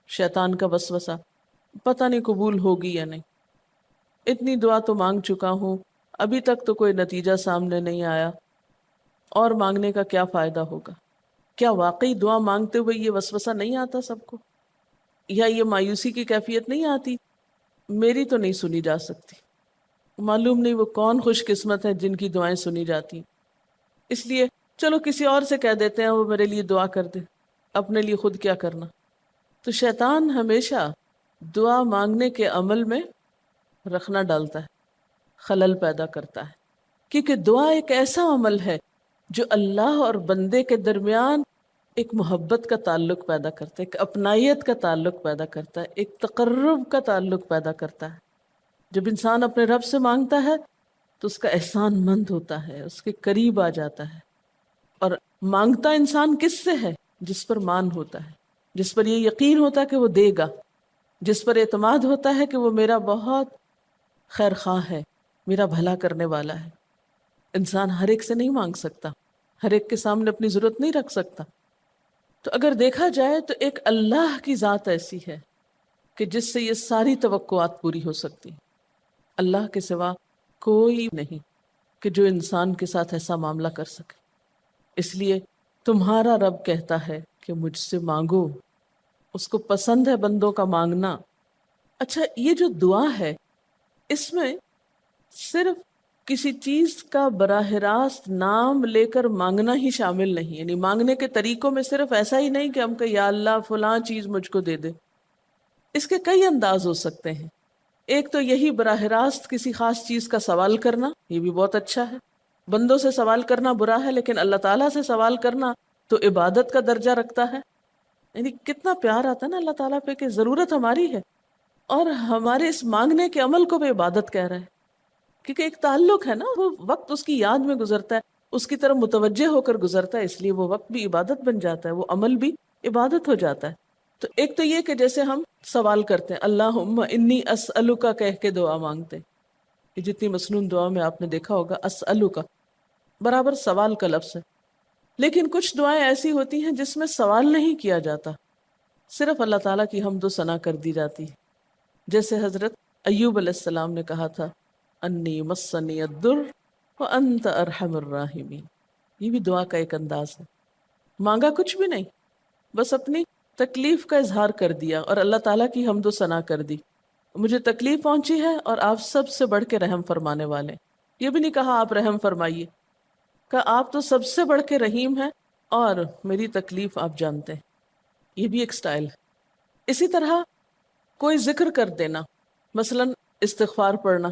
شیطان کا وسوسہ، پتہ نہیں قبول ہوگی یا نہیں، اتنی دعا تو مانگ چکا ہوں، ابھی تک تو کوئی نتیجہ سامنے نہیں آیا، اور مانگنے کا کیا فائدہ ہوگا؟ کیا واقعی دعا مانگتے ہوئے یہ وسوسہ نہیں آتا سب کو؟ یا یہ مایوسی کی کیفیت نہیں آتی، میری تو نہیں سنی جا سکتی، معلوم نہیں وہ کون خوش قسمت ہے جن کی دعائیں سنی جاتی، اس لیے چلو کسی اور سے کہہ دیتے ہیں وہ میرے لیے دعا کر دے، اپنے لیے خود کیا کرنا۔ تو شیطان ہمیشہ دعا مانگنے کے عمل میں رخنا ڈالتا ہے، خلل پیدا کرتا ہے، کیونکہ دعا ایک ایسا عمل ہے جو اللہ اور بندے کے درمیان ایک محبت کا تعلق پیدا کرتا ہے، ایک اپنائیت کا تعلق پیدا کرتا ہے، ایک تقرب کا تعلق پیدا کرتا ہے۔ جب انسان اپنے رب سے مانگتا ہے تو اس کا احسان مند ہوتا ہے، اس کے قریب آ جاتا ہے، اور مانگتا انسان کس سے ہے؟ جس پر مان ہوتا ہے، جس پر یہ یقین ہوتا ہے کہ وہ دے گا، جس پر اعتماد ہوتا ہے کہ وہ میرا بہت خیر خواہ ہے، میرا بھلا کرنے والا ہے۔ انسان ہر ایک سے نہیں مانگ سکتا، ہر ایک کے سامنے اپنی ضرورت نہیں رکھ سکتا۔ تو اگر دیکھا جائے تو ایک اللہ کی ذات ایسی ہے کہ جس سے یہ ساری توقعات پوری ہو سکتی، اللہ کے سوا کوئی نہیں کہ جو انسان کے ساتھ ایسا معاملہ کر سکے۔ اس لیے تمہارا رب کہتا ہے کہ مجھ سے مانگو، اس کو پسند ہے بندوں کا مانگنا۔ اچھا، یہ جو دعا ہے اس میں صرف کسی چیز کا براہ راست نام لے کر مانگنا ہی شامل نہیں، یعنی مانگنے کے طریقوں میں صرف ایسا ہی نہیں کہ ہم کہ یا اللہ فلاں چیز مجھ کو دے دے۔ اس کے کئی انداز ہو سکتے ہیں۔ ایک تو یہی براہ راست کسی خاص چیز کا سوال کرنا، یہ بھی بہت اچھا ہے۔ بندوں سے سوال کرنا برا ہے، لیکن اللہ تعالیٰ سے سوال کرنا تو عبادت کا درجہ رکھتا ہے۔ یعنی کتنا پیار آتا ہے نا اللہ تعالیٰ پہ کہ ضرورت ہماری ہے اور ہمارے اس مانگنے کے عمل کو بھی عبادت کہہ رہے ہیں، کیونکہ ایک تعلق ہے نا، وہ وقت اس کی یاد میں گزرتا ہے، اس کی طرف متوجہ ہو کر گزرتا ہے، اس لیے وہ وقت بھی عبادت بن جاتا ہے، وہ عمل بھی عبادت ہو جاتا ہے۔ تو ایک تو یہ کہ جیسے ہم سوال کرتے ہیں اللہم انی اسألک کہہ کے دعا مانگتے ہیں، یہ جتنی مسنون دعا میں آپ نے دیکھا ہوگا اسألک برابر سوال کا لفظ ہے۔ لیکن کچھ دعائیں ایسی ہوتی ہیں جس میں سوال نہیں کیا جاتا، صرف اللہ تعالیٰ کی حمد و ثنا کر دی جاتی ہے، جیسے حضرت ایوب علیہ السلام نے کہا تھا انی مسنی الضر وانت ارحم الراحمین۔ یہ بھی دعا کا ایک انداز ہے، مانگا کچھ بھی نہیں، بس اپنی تکلیف کا اظہار کر دیا اور اللہ تعالیٰ کی حمد و ثنا کر دی، مجھے تکلیف پہنچی ہے اور آپ سب سے بڑھ کے رحم فرمانے والے۔ یہ بھی نہیں کہا آپ رحم فرمائیے، کہ آپ تو سب سے بڑھ کے رحیم ہیں اور میری تکلیف آپ جانتے ہیں۔ یہ بھی ایک سٹائل ہے۔ اسی طرح کوئی ذکر کر دینا، مثلا استغفار پڑھنا۔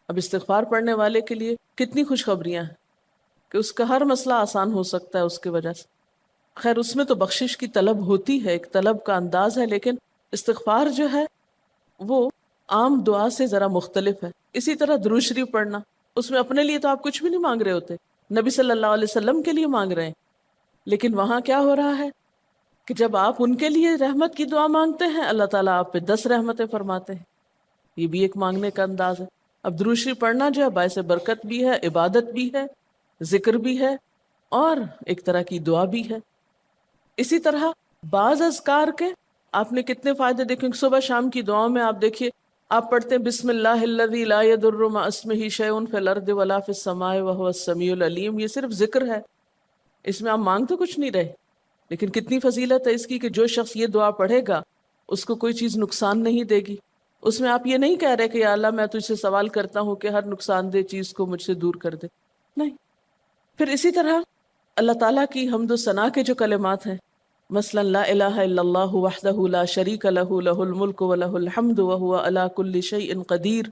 اب استغفار پڑھنے والے کے لیے کتنی خوشخبریاں ہیں کہ اس کا ہر مسئلہ آسان ہو سکتا ہے اس کی وجہ سے۔ خیر اس میں تو بخشش کی طلب ہوتی ہے، ایک طلب کا انداز ہے، لیکن استغفار جو ہے وہ عام دعا سے ذرا مختلف ہے۔ اسی طرح درود شریف پڑھنا، اس میں اپنے لیے تو آپ کچھ بھی نہیں مانگ رہے ہوتے، نبی صلی اللہ علیہ وسلم کے لیے مانگ رہے ہیں، لیکن وہاں کیا ہو رہا ہے کہ جب آپ ان کے لیے رحمت کی دعا مانگتے ہیں اللہ تعالیٰ آپ پہ 10 رحمتیں فرماتے ہیں۔ یہ بھی ایک مانگنے کا انداز ہے۔ اب درود شریف پڑھنا جو ہے باعث برکت بھی ہے، عبادت بھی ہے، ذکر بھی ہے، اور ایک طرح کی دعا بھی ہے۔ اسی طرح بعض اذکار کے آپ نے کتنے فائدے دیکھیں، صبح شام کی دعاؤں میں آپ دیکھیے آپ پڑھتے ہیں بسم اللہ الذی لا یضر مع اسمہ شیء فی الارض ولا فی السماء وہو السمیع العلیم۔ یہ صرف ذکر ہے، اس میں آپ مانگ تو کچھ نہیں رہے، لیکن کتنی فضیلت ہے اس کی کہ جو شخص یہ دعا پڑھے گا اس کو کوئی چیز نقصان نہیں دے گی۔ اس میں آپ یہ نہیں کہہ رہے کہ یا اللہ میں تجھ سے سوال کرتا ہوں کہ ہر نقصان دہ چیز کو مجھ سے دور کر دے، نہیں۔ پھر اسی طرح اللہ تعالیٰ کی حمد و ثنا کے جو کلمات ہیں، مثلا لا الہ الا اللہ وحدہ لا شریک لہ لہ الملک ولہ الحمد وہو علی کل شیء قدیر۔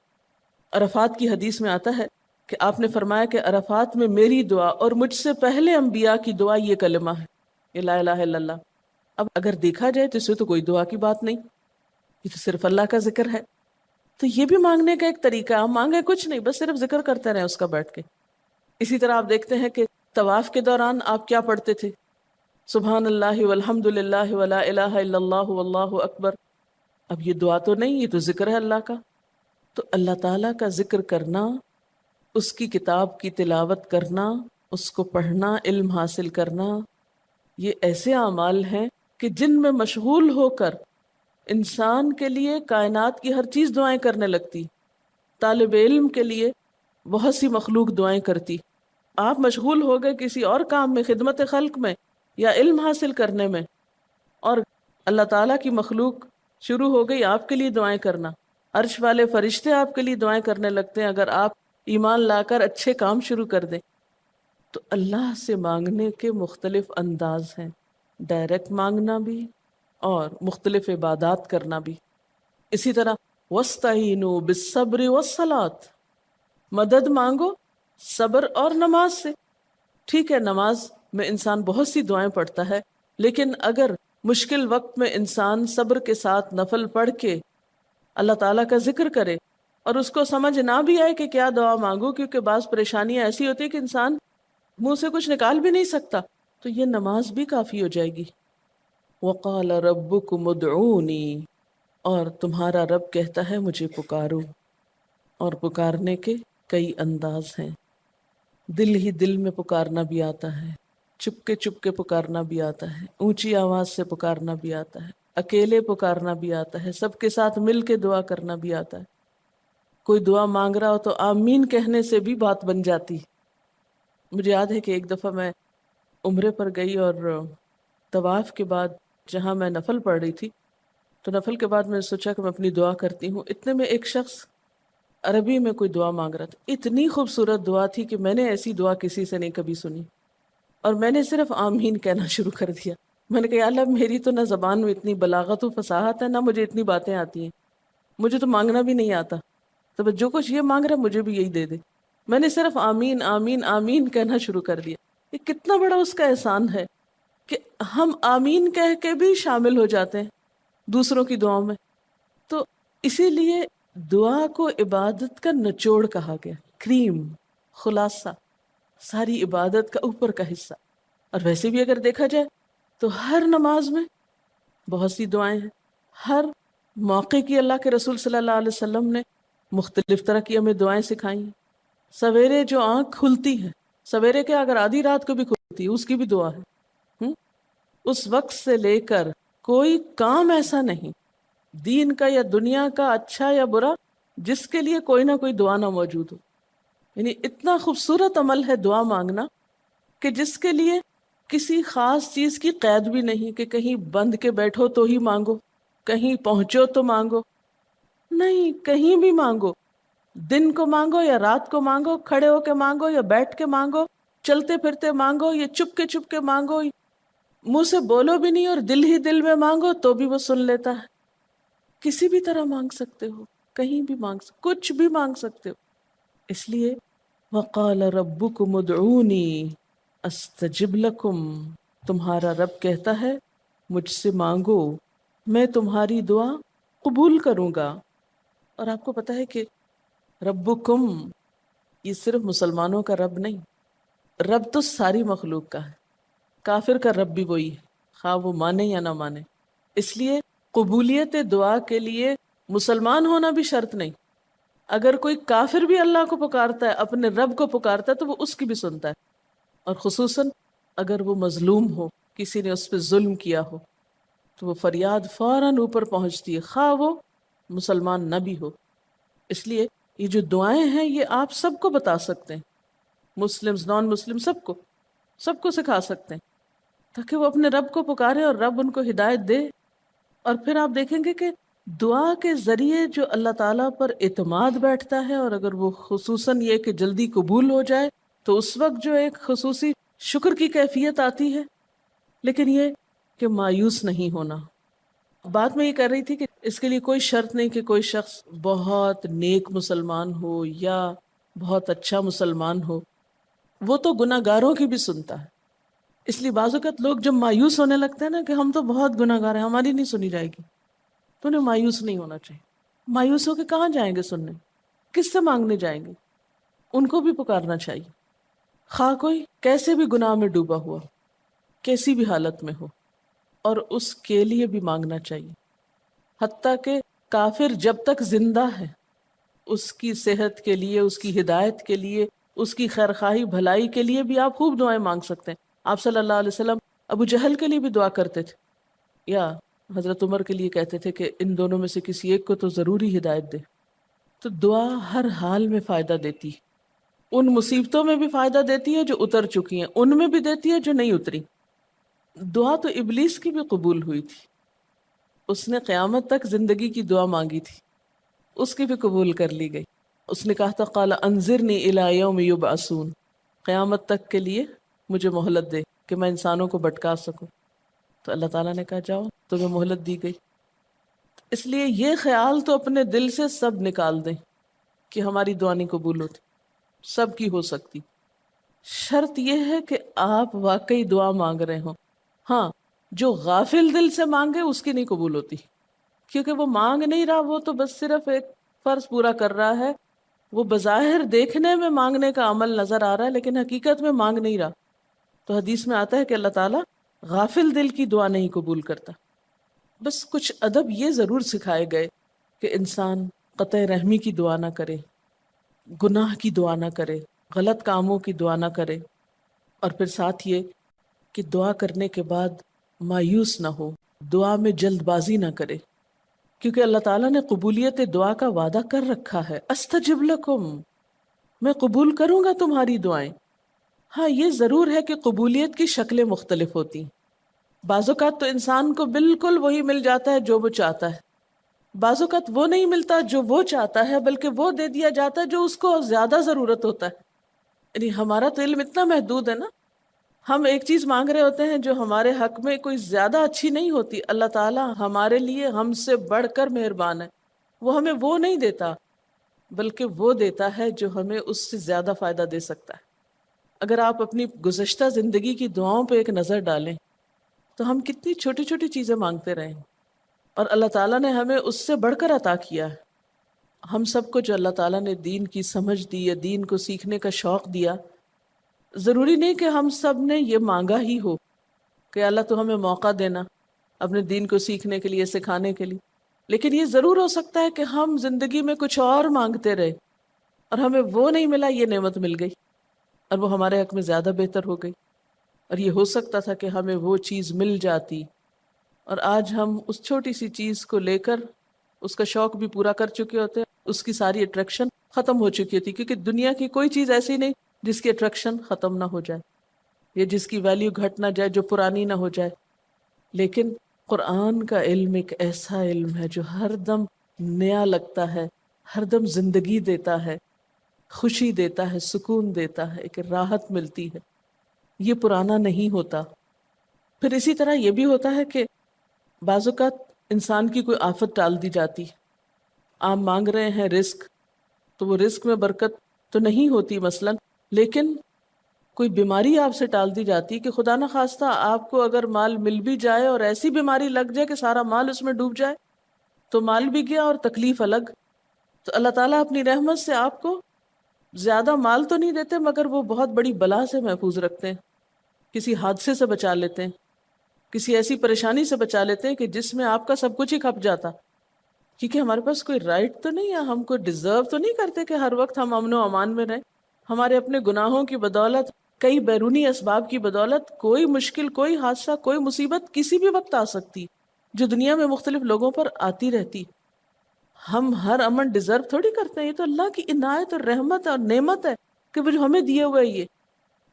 عرفات کی حدیث میں آتا ہے کہ آپ نے فرمایا کہ عرفات میں میری دعا اور مجھ سے پہلے انبیاء کی دعا یہ کلمہ ہے، یہ لا الہ الا اللہ۔ اب اگر دیکھا جائے تو اس میں تو کوئی دعا کی بات نہیں، یہ تو صرف اللہ کا ذکر ہے۔ تو یہ بھی مانگنے کا ایک طریقہ ہے، ہم مانگے کچھ نہیں، بس صرف ذکر کرتے رہیں اس کا بیٹھ کے۔ اسی طرح آپ دیکھتے ہیں کہ طواف کے دوران آپ کیا پڑھتے تھے، سبحان اللہ والحمد للہ ولا الہ الا اللہ واللہ اکبر۔ اب یہ دعا تو نہیں، یہ تو ذکر ہے اللہ کا۔ تو اللہ تعالیٰ کا ذکر کرنا، اس کی کتاب کی تلاوت کرنا، اس کو پڑھنا، علم حاصل کرنا، یہ ایسے اعمال ہیں کہ جن میں مشغول ہو کر انسان کے لیے کائنات کی ہر چیز دعائیں کرنے لگتی، طالب علم کے لیے بہت سی مخلوق دعائیں کرتی. آپ مشغول ہو گئے کسی اور کام میں، خدمت خلق میں یا علم حاصل کرنے میں، اور اللہ تعالیٰ کی مخلوق شروع ہو گئی آپ کے لیے دعائیں کرنا. عرش والے فرشتے آپ کے لیے دعائیں کرنے لگتے ہیں اگر آپ ایمان لا کر اچھے کام شروع کر دیں. تو اللہ سے مانگنے کے مختلف انداز ہیں، ڈائریکٹ مانگنا بھی اور مختلف عبادات کرنا بھی. اسی طرح وَاسْتَعِینُوا بِالصَّبْرِ وَالصَّلَاةِ، مدد مانگو صبر اور نماز سے. ٹھیک ہے، نماز میں انسان بہت سی دعائیں پڑھتا ہے، لیکن اگر مشکل وقت میں انسان صبر کے ساتھ نفل پڑھ کے اللہ تعالیٰ کا ذکر کرے اور اس کو سمجھ نہ بھی آئے کہ کیا دعا مانگو، کیونکہ بعض پریشانیاں ایسی ہوتی ہیں کہ انسان منہ سے کچھ نکال بھی نہیں سکتا، تو یہ نماز بھی کافی ہو جائے گی. وَقَالَ رَبُّكُمُ ادْعُونِي، اور تمہارا رب کہتا ہے مجھے پکارو. اور پکارنے کے کئی انداز ہیں. دل ہی دل میں پکارنا بھی آتا ہے، چپ کے پکارنا بھی آتا ہے، اونچی آواز سے پکارنا بھی آتا ہے، اکیلے پکارنا بھی آتا ہے، سب کے ساتھ مل کے دعا کرنا بھی آتا ہے. کوئی دعا مانگ رہا ہو تو آمین کہنے سے بھی بات بن جاتی. مجھے یاد ہے کہ ایک دفعہ میں عمرے پر گئی اور طواف کے بعد جہاں میں نفل پڑھ رہی تھی، تو نفل کے بعد میں نے سوچا کہ میں اپنی دعا کرتی ہوں. اتنے میں ایک شخص عربی میں کوئی دعا مانگ رہا تھا. اتنی خوبصورت دعا تھی کہ میں نے ایسی دعا کسی سے نہیں کبھی سنی، اور میں نے صرف آمین کہنا شروع کر دیا. میں نے کہا یا اللہ، میری تو نہ زبان میں اتنی بلاغت و فصاحت ہے، نہ مجھے اتنی باتیں آتی ہیں، مجھے تو مانگنا بھی نہیں آتا، تو بس جو کچھ یہ مانگ رہا ہے مجھے بھی یہی دے دے. میں نے صرف آمین آمین آمین کہنا شروع کر دیا. یہ کتنا بڑا اس کا احسان ہے کہ ہم آمین کہہ کے بھی شامل ہو جاتے ہیں دوسروں کی دعاؤں میں. تو اسی لیے دعا کو عبادت کا نچوڑ کہا گیا، کریم، خلاصہ، ساری عبادت کا اوپر کا حصہ. اور ویسے بھی اگر دیکھا جائے تو ہر نماز میں بہت سی دعائیں ہیں. ہر موقع کی اللہ کے رسول صلی اللہ علیہ وسلم نے مختلف طرح کی ہمیں دعائیں سکھائی ہیں. سویرے جو آنکھ کھلتی ہے، سویرے کے اگر آدھی رات کو بھی کھلتی ہے، اس کی بھی دعا ہے. اس وقت سے لے کر کوئی کام ایسا نہیں دین کا یا دنیا کا، اچھا یا برا، جس کے لیے کوئی نہ کوئی دعا نہ موجود ہو. یعنی اتنا خوبصورت عمل ہے دعا مانگنا کہ جس کے لیے کسی خاص چیز کی قید بھی نہیں کہ کہیں بند کے بیٹھو تو ہی مانگو، کہیں پہنچو تو مانگو. نہیں، کہیں بھی مانگو، دن کو مانگو یا رات کو مانگو، کھڑے ہو کے مانگو یا بیٹھ کے مانگو، چلتے پھرتے مانگو یا چپ کے مانگو، منہ سے بولو بھی نہیں اور دل ہی دل میں مانگو تو بھی وہ سن لیتا ہے. کسی بھی طرح مانگ سکتے ہو، کہیں بھی کچھ بھی مانگ سکتے ہو. اس لیے وقال ربکم ادعونی استجب لکم، تمہارا رب کہتا ہے مجھ سے مانگو، میں تمہاری دعا قبول کروں گا. اور آپ کو پتہ ہے کہ ربکم یہ صرف مسلمانوں کا رب نہیں، رب تو ساری مخلوق کا ہے. کافر کا رب بھی وہی ہے، خواہ وہ مانے یا نہ مانے. اس لیے قبولیت دعا کے لیے مسلمان ہونا بھی شرط نہیں. اگر کوئی کافر بھی اللہ کو پکارتا ہے، اپنے رب کو پکارتا ہے، تو وہ اس کی بھی سنتا ہے. اور خصوصاً اگر وہ مظلوم ہو، کسی نے اس پہ ظلم کیا ہو، تو وہ فریاد فوراً اوپر پہنچتی ہے، خواہ وہ مسلمان نہ بھی ہو. اس لیے یہ جو دعائیں ہیں یہ آپ سب کو بتا سکتے ہیں، مسلم نان مسلم سب کو سکھا سکتے ہیں، تاکہ وہ اپنے رب کو پکارے اور رب ان کو ہدایت دے. اور پھر آپ دیکھیں گے کہ دعا کے ذریعے جو اللہ تعالیٰ پر اعتماد بیٹھتا ہے، اور اگر وہ خصوصاً یہ کہ جلدی قبول ہو جائے، تو اس وقت جو ایک خصوصی شکر کی کیفیت آتی ہے. لیکن یہ کہ مایوس نہیں ہونا. بات میں یہ کر رہی تھی کہ اس کے لیے کوئی شرط نہیں کہ کوئی شخص بہت نیک مسلمان ہو یا بہت اچھا مسلمان ہو، وہ تو گناہ گاروں کی بھی سنتا ہے. اس لیے بعض اوقات لوگ جب مایوس ہونے لگتے ہیں نا کہ ہم تو بہت گناہ گار ہیں، ہماری نہیں سنی جائے گی، تو انہیں مایوس نہیں ہونا چاہیے. مایوس ہو کے کہاں جائیں گے سننے؟ کس سے مانگنے جائیں گے؟ ان کو بھی پکارنا چاہیے، خواہ کوئی کیسے بھی گناہ میں ڈوبا ہوا، کیسی بھی حالت میں ہو، اور اس کے لیے بھی مانگنا چاہیے. حتیٰ کہ کافر جب تک زندہ ہے، اس کی صحت کے لیے، اس کی ہدایت کے لیے، اس کی خیرخواہی بھلائی کے لیے بھی آپ خوب دعائیں مانگ سکتے ہیں. آپ صلی اللہ علیہ وسلم ابو جہل کے لیے بھی دعا کرتے تھے، یا حضرت عمر کے لیے کہتے تھے کہ ان دونوں میں سے کسی ایک کو تو ضروری ہدایت دے. تو دعا ہر حال میں فائدہ دیتی ہے. ان مصیبتوں میں بھی فائدہ دیتی ہے جو اتر چکی ہیں، ان میں بھی دیتی ہے جو نہیں اتری. دعا تو ابلیس کی بھی قبول ہوئی تھی. اس نے قیامت تک زندگی کی دعا مانگی تھی، اس کی بھی قبول کر لی گئی. اس نے کہا تھا قال انظرنی الی یوم یبعثون، قیامت تک کے لیے مجھے مہلت دے کہ میں انسانوں کو بھٹکا سکوں. تو اللہ تعالیٰ نے کہا جاؤ، تمہیں مہلت دی گئی. اس لیے یہ خیال تو اپنے دل سے سب نکال دیں کہ ہماری دعا نہیں قبول ہوتی. سب کی ہو سکتی، شرط یہ ہے کہ آپ واقعی دعا مانگ رہے ہوں. ہاں، جو غافل دل سے مانگے اس کی نہیں قبول ہوتی، کیونکہ وہ مانگ نہیں رہا، وہ تو بس صرف ایک فرض پورا کر رہا ہے. وہ بظاہر دیکھنے میں مانگنے کا عمل نظر آ رہا ہے لیکن حقیقت میں مانگ نہیں رہا. تو حدیث میں آتا ہے کہ اللہ تعالیٰ غافل دل کی دعا نہیں قبول کرتا. بس کچھ ادب یہ ضرور سکھائے گئے کہ انسان قطع رحمی کی دعا نہ کرے، گناہ کی دعا نہ کرے، غلط کاموں کی دعا نہ کرے، اور پھر ساتھ یہ کہ دعا کرنے کے بعد مایوس نہ ہو، دعا میں جلد بازی نہ کرے، کیونکہ اللہ تعالیٰ نے قبولیت دعا کا وعدہ کر رکھا ہے. استجب لکم، میں قبول کروں گا تمہاری دعائیں. ہاں، یہ ضرور ہے کہ قبولیت کی شکلیں مختلف ہوتی ہیں. بعض اوقات تو انسان کو بالکل وہی مل جاتا ہے جو وہ چاہتا ہے، بعض اوقات وہ نہیں ملتا جو وہ چاہتا ہے، بلکہ وہ دے دیا جاتا ہے جو اس کو زیادہ ضرورت ہوتا ہے. یعنی ہمارا تو علم اتنا محدود ہے نا، ہم ایک چیز مانگ رہے ہوتے ہیں جو ہمارے حق میں کوئی زیادہ اچھی نہیں ہوتی. اللہ تعالیٰ ہمارے لیے ہم سے بڑھ کر مہربان ہے، وہ ہمیں وہ نہیں دیتا بلکہ وہ دیتا ہے جو ہمیں اس سے زیادہ فائدہ دے سکتا ہے. اگر آپ اپنی گزشتہ زندگی کی دعاؤں پہ ایک نظر ڈالیں تو ہم کتنی چھوٹی چھوٹی چیزیں مانگتے رہے ہیں اور اللہ تعالیٰ نے ہمیں اس سے بڑھ کر عطا کیا ہے. ہم سب کو جو اللہ تعالیٰ نے دین کی سمجھ دی یا دین کو سیکھنے کا شوق دیا، ضروری نہیں کہ ہم سب نے یہ مانگا ہی ہو کہ اللہ تو ہمیں موقع دینا اپنے دین کو سیکھنے کے لیے، سکھانے کے لیے. لیکن یہ ضرور ہو سکتا ہے کہ ہم زندگی میں کچھ اور مانگتے رہے اور ہمیں وہ نہیں ملا، یہ نعمت مل گئی اور وہ ہمارے حق میں زیادہ بہتر ہو گئی. اور یہ ہو سکتا تھا کہ ہمیں وہ چیز مل جاتی اور آج ہم اس چھوٹی سی چیز کو لے کر اس کا شوق بھی پورا کر چکے ہوتے ہیں، اس کی ساری اٹریکشن ختم ہو چکی ہوتی، کیونکہ دنیا کی کوئی چیز ایسی نہیں جس کی اٹریکشن ختم نہ ہو جائے یا جس کی ویلیو گھٹ نہ جائے، جو پرانی نہ ہو جائے. لیکن قرآن کا علم ایک ایسا علم ہے جو ہر دم نیا لگتا ہے، ہر دم زندگی دیتا ہے، خوشی دیتا ہے، سکون دیتا ہے، ایک راحت ملتی ہے. یہ پرانا نہیں ہوتا. پھر اسی طرح یہ بھی ہوتا ہے کہ بعض اوقات انسان کی کوئی آفت ٹال دی جاتی. آپ مانگ رہے ہیں رزق، تو وہ رزق میں برکت تو نہیں ہوتی مثلا، لیکن کوئی بیماری آپ سے ٹال دی جاتی کہ خدا نہ خواستہ آپ کو اگر مال مل بھی جائے اور ایسی بیماری لگ جائے کہ سارا مال اس میں ڈوب جائے تو مال بھی گیا اور تکلیف الگ. تو اللہ تعالیٰ اپنی رحمت سے آپ کو زیادہ مال تو نہیں دیتے مگر وہ بہت بڑی بلا سے محفوظ رکھتے ہیں، کسی حادثے سے بچا لیتے ہیں، کسی ایسی پریشانی سے بچا لیتے ہیں کہ جس میں آپ کا سب کچھ ہی کھپ جاتا. کیونکہ ہمارے پاس کوئی رائٹ تو نہیں ہے، ہم کو ڈیزرو تو نہیں کرتے کہ ہر وقت ہم امن و امان میں رہیں. ہمارے اپنے گناہوں کی بدولت، کئی بیرونی اسباب کی بدولت کوئی مشکل، کوئی حادثہ، کوئی مصیبت کسی بھی وقت آ سکتی جو دنیا میں مختلف لوگوں پر آتی رہتی. ہم ہر امن ڈیزرو تھوڑی کرتے ہیں، یہ تو اللہ کی عنایت اور رحمت اور نعمت ہے کہ وہ جو ہمیں دیے ہوئے یہ.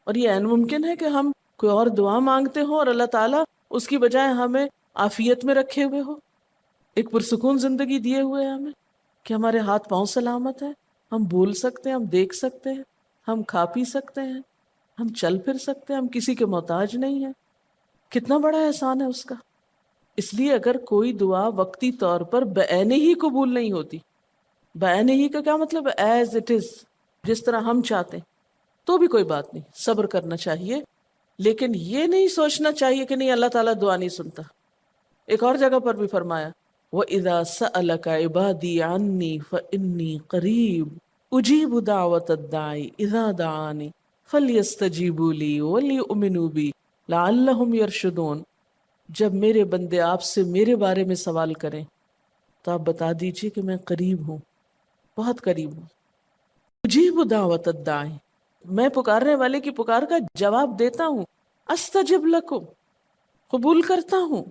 اور یہ عین ممکن ہے کہ ہم کوئی اور دعا مانگتے ہوں اور اللہ تعالیٰ اس کی بجائے ہمیں عافیت میں رکھے ہوئے ہو، ایک پرسکون زندگی دیے ہوئے ہیں ہمیں کہ ہمارے ہاتھ پاؤں سلامت ہیں، ہم بول سکتے ہیں، ہم دیکھ سکتے ہیں، ہم کھا پی سکتے ہیں، ہم چل پھر سکتے ہیں، ہم کسی کے محتاج نہیں ہیں. کتنا بڑا احسان ہے اس کا. اس لیے اگر کوئی دعا وقتی طور پر بعین ہی قبول نہیں ہوتی، بعین ہی کا کیا مطلب ہے؟ ایز اٹ از، جس طرح ہم چاہتے ہیں، تو بھی کوئی بات نہیں، صبر کرنا چاہیے. لیکن یہ نہیں سوچنا چاہیے کہ نہیں اللہ تعالیٰ دعا نہیں سنتا. ایک اور جگہ پر بھی فرمایا وَإِذَا سَأَلَكَ عِبَادِي عَنِّي فَإِنِّي قَرِيبٌ أُجِيبُ دَعْوَةَ الدَّاعِ إِذَا دَعَانِ فَلْيَسْتَجِيبُوا لِي وَلْيُؤْمِنُوا بِي لَعَلَّهُمْ يَرْشُدُونَ. جب میرے بندے آپ سے میرے بارے میں سوال کریں تو آپ بتا دیجئے کہ میں قریب ہوں، بہت قریب ہوں. اجیب دعوت الداعی، میں پکارنے والے کی پکار کا جواب دیتا ہوں. استجب لکم، قبول کرتا ہوں.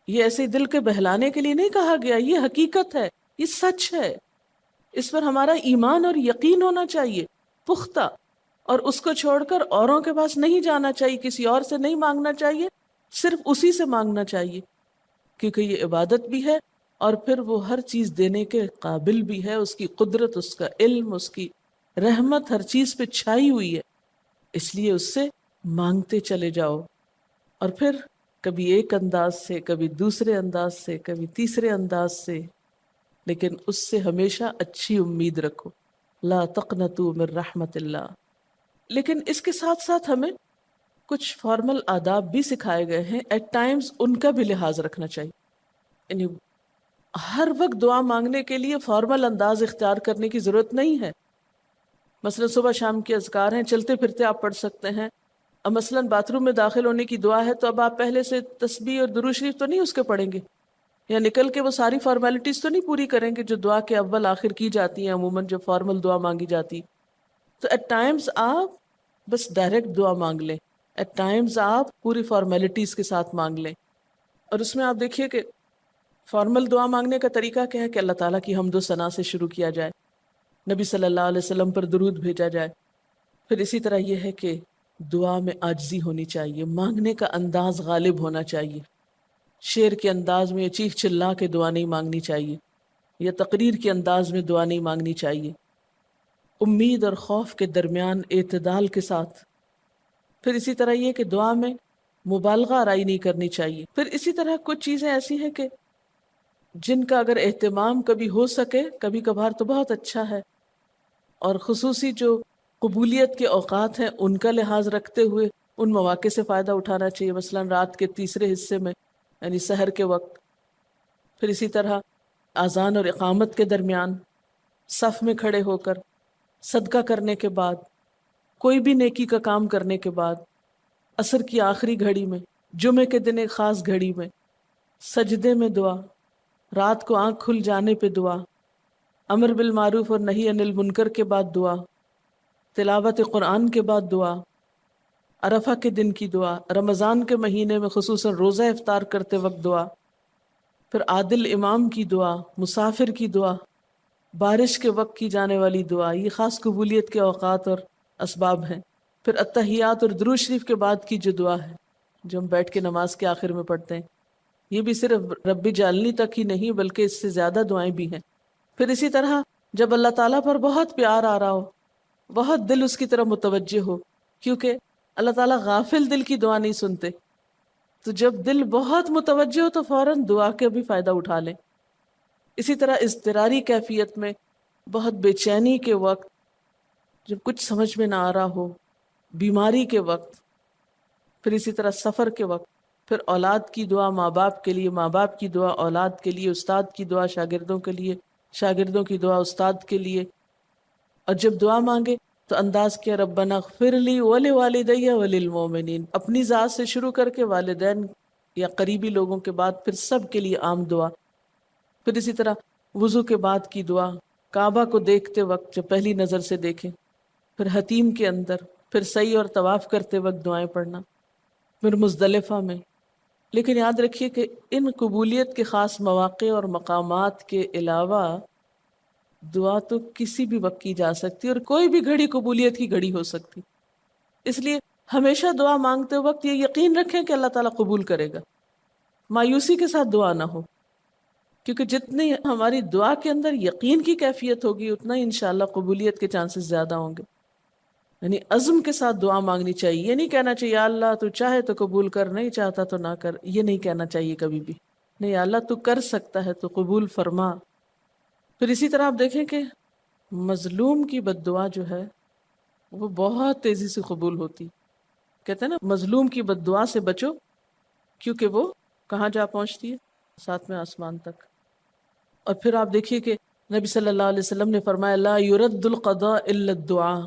یہ ایسے دل کے بہلانے کے لیے نہیں کہا گیا، یہ حقیقت ہے، یہ سچ ہے، اس پر ہمارا ایمان اور یقین ہونا چاہیے پختہ، اور اس کو چھوڑ کر اوروں کے پاس نہیں جانا چاہیے، کسی اور سے نہیں مانگنا چاہیے، صرف اسی سے مانگنا چاہیے، کیونکہ یہ عبادت بھی ہے اور پھر وہ ہر چیز دینے کے قابل بھی ہے، اس کی قدرت، اس کا علم، اس کی رحمت ہر چیز پہ چھائی ہوئی ہے، اس لیے اس سے مانگتے چلے جاؤ، اور پھر کبھی ایک انداز سے، کبھی دوسرے انداز سے، کبھی تیسرے انداز سے، لیکن اس سے ہمیشہ اچھی امید رکھو، لا تقنطوا من رحمت اللہ۔ لیکن اس کے ساتھ ساتھ ہمیں کچھ فارمل آداب بھی سکھائے گئے ہیں، ایٹ ٹائمز ان کا بھی لحاظ رکھنا چاہیے، یعنی ہر وقت دعا مانگنے کے لیے فارمل انداز اختیار کرنے کی ضرورت نہیں ہے۔ مثلا صبح شام کے اذکار ہیں، چلتے پھرتے آپ پڑھ سکتے ہیں، اب مثلا باتھ روم میں داخل ہونے کی دعا ہے تو اب آپ پہلے سے تسبیح اور درود شریف تو نہیں اس کے پڑھیں گے، یا نکل کے وہ ساری فارمیلٹیز تو نہیں پوری کریں گے جو دعا کے اول آخر کی جاتی ہیں عموماً جب فارمل دعا مانگی جاتی۔ تو ایٹ ٹائمز آپ بس ڈائریکٹ دعا مانگ لیں، ایٹ ٹائمز آپ پوری فارمیلٹیز کے ساتھ مانگ لیں، اور اس میں آپ دیکھیے کہ فارمل دعا مانگنے کا طریقہ کیا ہے کہ اللہ تعالیٰ کی حمد و ثنا سے شروع کیا جائے، نبی صلی اللہ علیہ وسلم پر درود بھیجا جائے، پھر اسی طرح یہ ہے کہ دعا میں عاجزی ہونی چاہیے، مانگنے کا انداز غالب ہونا چاہیے، شعر کے انداز میں چیخ چلا کے دعا نہیں مانگنی چاہیے، یا تقریر کے انداز میں دعا نہیں مانگنی چاہیے، امید اور خوف کے درمیان اعتدال کے ساتھ، پھر اسی طرح یہ کہ دعا میں مبالغہ آرائی نہیں کرنی چاہیے، پھر اسی طرح کچھ چیزیں ایسی ہیں کہ جن کا اگر اہتمام کبھی ہو سکے، کبھی کبھار تو بہت اچھا ہے، اور خصوصی جو قبولیت کے اوقات ہیں ان کا لحاظ رکھتے ہوئے ان مواقع سے فائدہ اٹھانا چاہیے، مثلا رات کے تیسرے حصے میں یعنی سحر کے وقت، پھر اسی طرح اذان اور اقامت کے درمیان، صف میں کھڑے ہو کر، صدقہ کرنے کے بعد، کوئی بھی نیکی کا کام کرنے کے بعد، عصر کی آخری گھڑی میں، جمعے کے دن ایک خاص گھڑی میں، سجدے میں دعا، رات کو آنکھ کھل جانے پہ دعا، امر بالمعروف اور نہی عن المنکر کے بعد دعا، تلاوت قرآن کے بعد دعا، عرفہ کے دن کی دعا، رمضان کے مہینے میں خصوصاً روزہ افطار کرتے وقت دعا، پھر عادل امام کی دعا، مسافر کی دعا، بارش کے وقت کی جانے والی دعا، یہ خاص قبولیت کے اوقات اور اسباب ہیں، پھر اتحیات اور درود شریف کے بعد کی جو دعا ہے جو ہم بیٹھ کے نماز کے آخر میں پڑھتے ہیں، یہ بھی صرف رب جعلنی تک ہی نہیں بلکہ اس سے زیادہ دعائیں بھی ہیں۔ پھر اسی طرح جب اللہ تعالیٰ پر بہت پیار آ رہا ہو، بہت دل اس کی طرف متوجہ ہو، کیونکہ اللہ تعالیٰ غافل دل کی دعا نہیں سنتے، تو جب دل بہت متوجہ ہو تو فوراً دعا کے بھی فائدہ اٹھا لیں۔ اسی طرح اضطراری کیفیت میں، بہت بے چینی کے وقت، جب کچھ سمجھ میں نہ آ رہا ہو، بیماری کے وقت، پھر اسی طرح سفر کے وقت، پھر اولاد کی دعا ماں باپ کے لیے، ماں باپ کی دعا اولاد کے لیے، استاد کی دعا شاگردوں کے لیے، شاگردوں کی دعا استاد کے لیے، اور جب دعا مانگے تو انداز کیا ربنا اغفر لی ولوالدی وللمؤمنین، اپنی ذات سے شروع کر کے والدین یا قریبی لوگوں کے بعد پھر سب کے لیے عام دعا، پھر اسی طرح وضو کے بعد کی دعا، کعبہ کو دیکھتے وقت جب پہلی نظر سے دیکھیں، پھر حتیم کے اندر، پھر سعی اور طواف کرتے وقت دعائیں پڑھنا، پھر مزدلفہ میں۔ لیکن یاد رکھیے کہ ان قبولیت کے خاص مواقع اور مقامات کے علاوہ دعا تو کسی بھی وقت کی جا سکتی اور کوئی بھی گھڑی قبولیت کی گھڑی ہو سکتی، اس لیے ہمیشہ دعا مانگتے وقت یہ یقین رکھیں کہ اللہ تعالیٰ قبول کرے گا، مایوسی کے ساتھ دعا نہ ہو، کیونکہ جتنی ہماری دعا کے اندر یقین کی کیفیت ہوگی اتنا ہی انشاءاللہ قبولیت کے چانسز زیادہ ہوں گے۔ یعنی عزم کے ساتھ دعا مانگنی چاہیے، یہ نہیں کہنا چاہیے یا اللہ تو چاہے تو قبول کر، نہیں چاہتا تو نہ کر، یہ نہیں کہنا چاہیے کبھی بھی، نہیں یا اللہ تو کر سکتا ہے تو قبول فرما۔ پھر اسی طرح آپ دیکھیں کہ مظلوم کی بد دعا جو ہے وہ بہت تیزی سے قبول ہوتی، کہتے ہیں نا مظلوم کی بد دعا سے بچو کیونکہ وہ کہاں جا پہنچتی ہے؟ ساتویں آسمان تک۔ اور پھر آپ دیکھیے کہ نبی صلی اللہ علیہ وسلم نے فرمایا لا يرد القضاء الا الدعاء،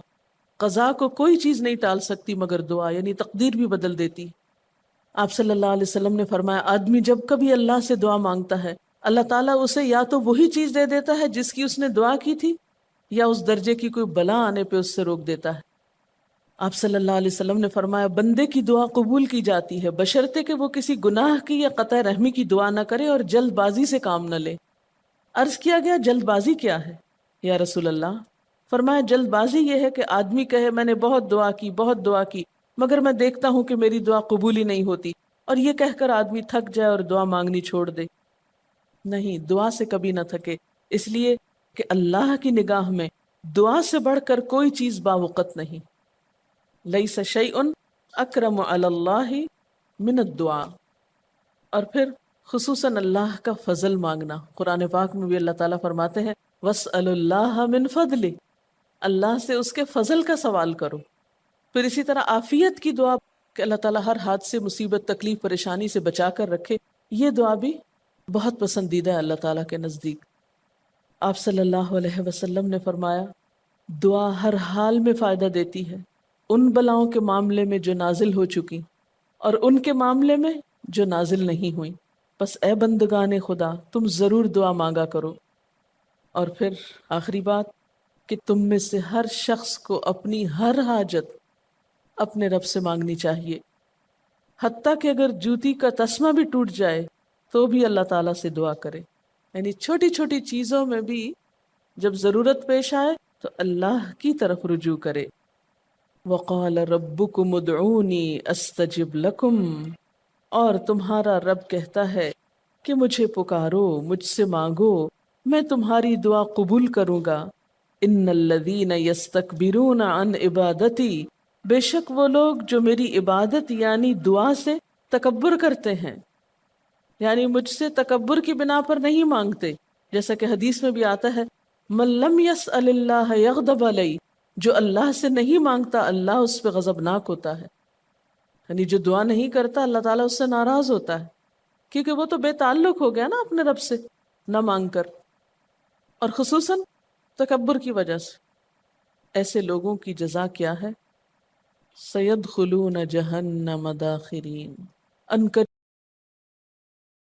قضا کو کوئی چیز نہیں ٹال سکتی مگر دعا، یعنی تقدیر بھی بدل دیتی۔ آپ صلی اللہ علیہ وسلم نے فرمایا آدمی جب کبھی اللہ سے دعا مانگتا ہے اللہ تعالیٰ اسے یا تو وہی چیز دے دیتا ہے جس کی اس نے دعا کی تھی، یا اس درجے کی کوئی بلا آنے پہ اس سے روک دیتا ہے۔ آپ صلی اللہ علیہ وسلم نے فرمایا بندے کی دعا قبول کی جاتی ہے بشرطے کہ وہ کسی گناہ کی یا قطع رحمی کی دعا نہ کرے اور جلد بازی سے کام نہ لے۔ عرض کیا گیا جلد بازی کیا ہے یا رسول اللہ؟ فرمایا جلد بازی یہ ہے کہ آدمی کہے میں نے بہت دعا کی مگر میں دیکھتا ہوں کہ میری دعا قبول ہی نہیں ہوتی، اور یہ کہہ کر آدمی تھک جائے اور دعا مانگنی چھوڑ دے۔ نہیں، دعا سے کبھی نہ تھکے، اس لیے کہ اللہ کی نگاہ میں دعا سے بڑھ کر کوئی چیز باوقت نہیں۔ لیس شیء اکرم علی اللہ من الدعاء۔ اور پھر خصوصاً اللہ کا فضل مانگنا، قرآن پاک میں بھی اللہ تعالیٰ فرماتے ہیں وَاسْأَلُوا اللَّهَ مِن فَضْلِهِ، اللہ سے اس کے فضل کا سوال کرو۔ پھر اسی طرح عافیت کی دعا کہ اللہ تعالیٰ ہر حادثے مصیبت تکلیف پریشانی سے بچا کر رکھے، یہ دعا بھی بہت پسندیدہ ہے اللہ تعالیٰ کے نزدیک۔ آپ صلی اللہ علیہ وسلم نے فرمایا دعا ہر حال میں فائدہ دیتی ہے، ان بلاؤں کے معاملے میں جو نازل ہو چکی اور ان کے معاملے میں جو نازل نہیں ہوئی، بس اے بندگان خدا تم ضرور دعا مانگا کرو۔ اور پھر آخری بات کہ تم میں سے ہر شخص کو اپنی ہر حاجت اپنے رب سے مانگنی چاہیے، حتیٰ کہ اگر جوتی کا تسمہ بھی ٹوٹ جائے تو بھی اللہ تعالیٰ سے دعا کرے، یعنی چھوٹی چھوٹی چیزوں میں بھی جب ضرورت پیش آئے تو اللہ کی طرف رجوع کرے۔ وَقَالَ رَبُّكُمُ ادْعُونِي أَسْتَجِبْ لَكُمْ، اور تمہارا رب کہتا ہے کہ مجھے پکارو، مجھ سے مانگو، میں تمہاری دعا قبول کروں گا۔ ان الذین یستکبرون عن عبادتی، بے شک وہ لوگ جو میری عبادت یعنی دعا سے تکبر کرتے ہیں، یعنی مجھ سے تکبر کی بنا پر نہیں مانگتے، جیسا کہ حدیث میں بھی آتا ہے من لم یسأل اللہ یغضب علیہ، جو اللہ سے نہیں مانگتا اللہ اس پہ غضبناک ہوتا ہے، یعنی جو دعا نہیں کرتا اللہ تعالیٰ اس سے ناراض ہوتا ہے، کیونکہ وہ تو بے تعلق ہو گیا نا اپنے رب سے نہ مانگ کر، اور خصوصاً تکبر کی وجہ سے۔ ایسے لوگوں کی جزا کیا ہے؟ سیدخلون جہنم داخرین، ان